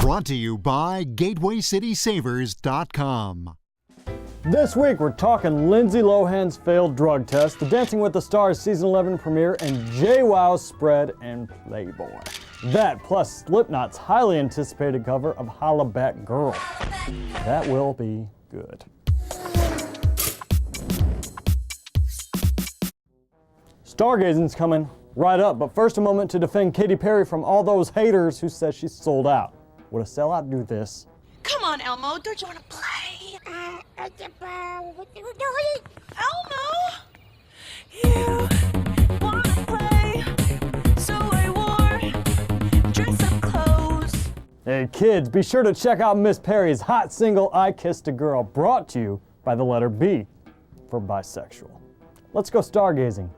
Brought to you by GatewayCitySavers.com. This week we're talking Lindsay Lohan's failed drug test, the Dancing with the Stars Season 11 premiere, and JWoww's spread and Playboy. That plus Slipknot's highly anticipated cover of Holla Back Girl. That will be good. Stargazing's coming right up, but first a moment to defend Katy Perry from all those haters who says she's sold out. Would a sellout do this? Come on, Elmo, don't you want to play? Elmo! You wanna play, so I wore dress-up clothes. Hey kids, be sure to check out Miss Perry's hot single, I Kissed a Girl, brought to you by the letter B for bisexual. Let's go stargazing.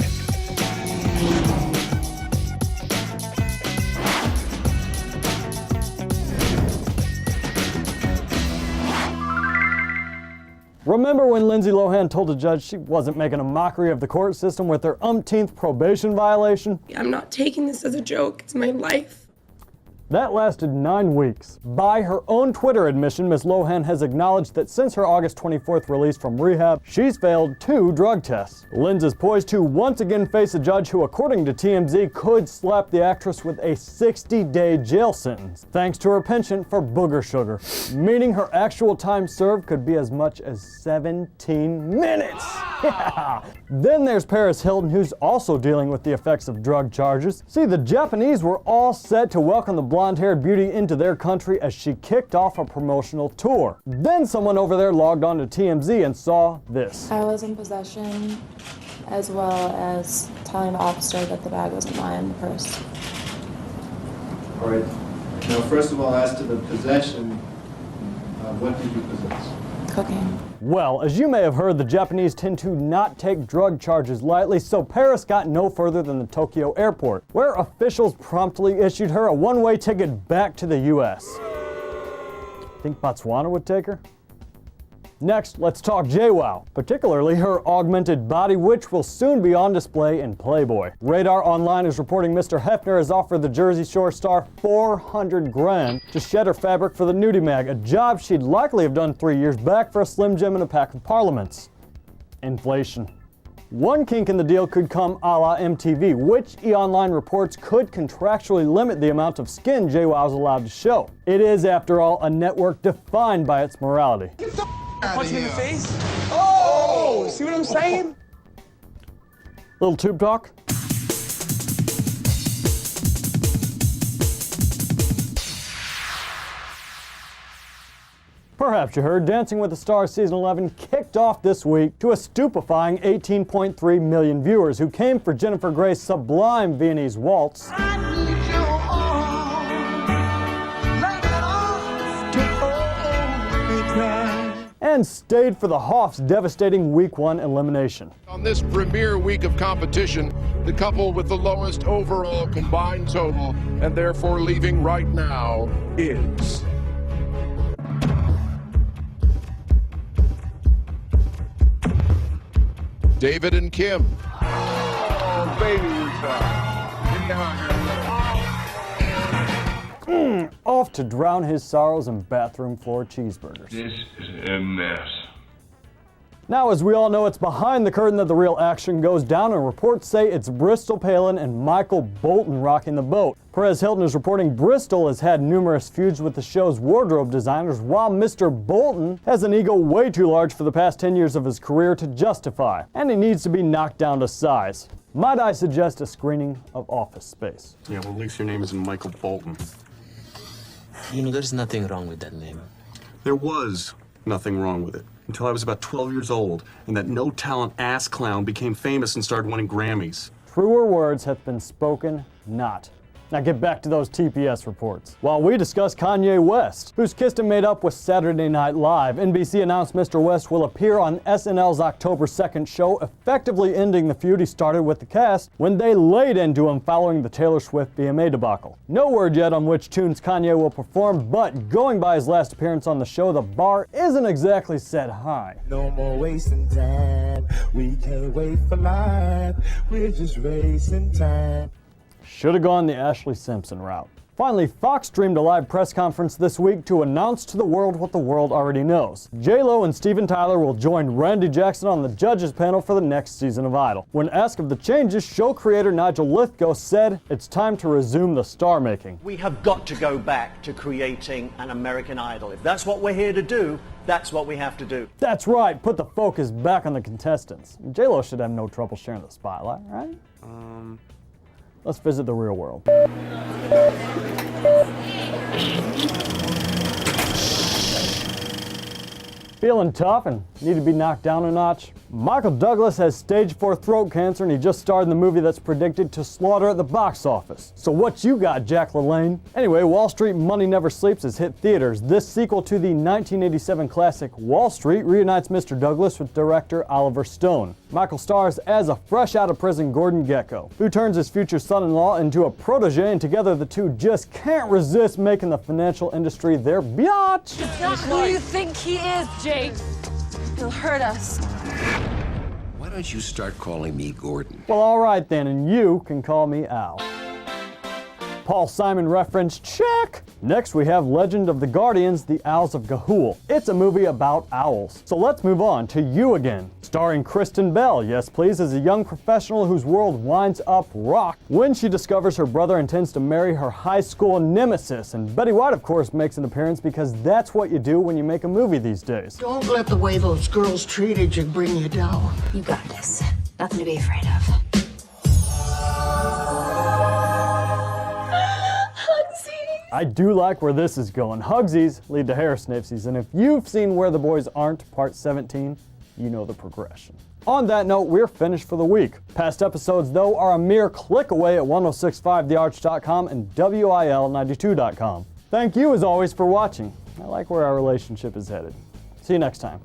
Remember when Lindsay Lohan told a judge she wasn't making a mockery of the court system with her umpteenth probation violation? I'm not taking this as a joke, it's my life. That lasted 9 weeks. By her own Twitter admission, Ms. Lohan has acknowledged that since her August 24th release from rehab, she's failed 2 drug tests. Lindsay is poised to once again face a judge who, according to TMZ, could slap the actress with a 60-day jail sentence, thanks to her penchant for booger sugar, meaning her actual time served could be as much as 17 minutes. Yeah. Then there's Paris Hilton, who's also dealing with the effects of drug charges. See, the Japanese were all set to welcome the blonde-haired beauty into their country as she kicked off a promotional tour. Then someone over there logged on to TMZ and saw this. I was in possession, as well as telling the officer that the bag wasn't mine, the purse. All right. Now, first of all, as to the possession, what did you possess? Cocaine. Well, as you may have heard, the Japanese tend to not take drug charges lightly, so Paris got no further than the Tokyo airport, where officials promptly issued her a one-way ticket back to the US. Think Botswana would take her? Next, let's talk JWoww, particularly her augmented body, which will soon be on display in Playboy. Radar Online is reporting Mr. Hefner has offered the Jersey Shore star $400,000 to shed her fabric for the nudie mag, a job she'd likely have done 3 years back for a Slim Jim and a pack of Parliaments. Inflation. One kink in the deal could come a la MTV, which eOnline reports could contractually limit the amount of skin JWoww is allowed to show. It is, after all, a network defined by its morality. Punch me in the face? Oh! See what I'm saying? Little tube talk. Perhaps you heard Dancing with the Stars Season 11 kicked off this week to a stupefying 18.3 million viewers who came for Jennifer Grey's sublime Viennese waltz. And stayed for the Hoff's devastating Week 1 elimination. On this premiere week of competition, the couple with the lowest overall combined total, and therefore leaving right now, is... David and Kim. Oh, baby, Off to drown his sorrows in bathroom floor cheeseburgers. This is a mess. Now, as we all know, it's behind the curtain that the real action goes down, and reports say it's Bristol Palin and Michael Bolton rocking the boat. Perez Hilton is reporting Bristol has had numerous feuds with the show's wardrobe designers, while Mr. Bolton has an ego way too large for the past 10 years of his career to justify, and he needs to be knocked down to size. Might I suggest a screening of Office Space? Yeah, well, at least your name isn't Michael Bolton. You know, there's nothing wrong with that name. There was nothing wrong with it until I was about 12 years old, and that no-talent ass clown became famous and started winning Grammys. Truer words hath been spoken not. Now get back to those TPS reports. While we discuss Kanye West, who's kissed and made up with Saturday Night Live, NBC announced Mr. West will appear on SNL's October 2nd show, effectively ending the feud he started with the cast when they laid into him following the Taylor Swift VMA debacle. No word yet on which tunes Kanye will perform, but going by his last appearance on the show, the bar isn't exactly set high. No more wasting time, we can't wait for life, we're just racing time. Should have gone the Ashley Simpson route. Finally, Fox streamed a live press conference this week to announce to the world what the world already knows. J-Lo and Steven Tyler will join Randy Jackson on the judges panel for the next season of Idol. When asked of the changes, show creator Nigel Lithgow said it's time to resume the star making. We have got to go back to creating an American Idol. If that's what we're here to do, that's what we have to do. That's right, put the focus back on the contestants. J-Lo should have no trouble sharing the spotlight, right? Let's visit the real world. Feeling tough and need to be knocked down a notch? Michael Douglas has stage 4 throat cancer and he just starred in the movie that's predicted to slaughter at the box office. So what you got, Jack LaLanne? Anyway, Wall Street Money Never Sleeps has hit theaters. This sequel to the 1987 classic Wall Street reunites Mr. Douglas with director Oliver Stone. Michael stars as a fresh out of prison Gordon Gekko, who turns his future son-in-law into a protege, and together the two just can't resist making the financial industry their biatch. It's not who you think he is, Jake. He'll hurt us. Why don't you start calling me Gordon? Well, all right then, and you can call me Al. Paul Simon reference, check! Next we have Legend of the Guardians, The Owls of Ga'Hoole. It's a movie about owls. So let's move on to You Again. Starring Kristen Bell, yes please, as a young professional whose world winds up rock when she discovers her brother intends to marry her high school nemesis. And Betty White, of course, makes an appearance because that's what you do when you make a movie these days. Don't let the way those girls treated you bring you down. You got this. Nothing to be afraid of. I do like where this is going. Hugsies lead to hair snipsies, and if you've seen Where the Boys Aren't, part 17, you know the progression. On that note, we're finished for the week. Past episodes, though, are a mere click away at 1065thearch.com and WIL92.com. Thank you, as always, for watching. I like where our relationship is headed. See you next time.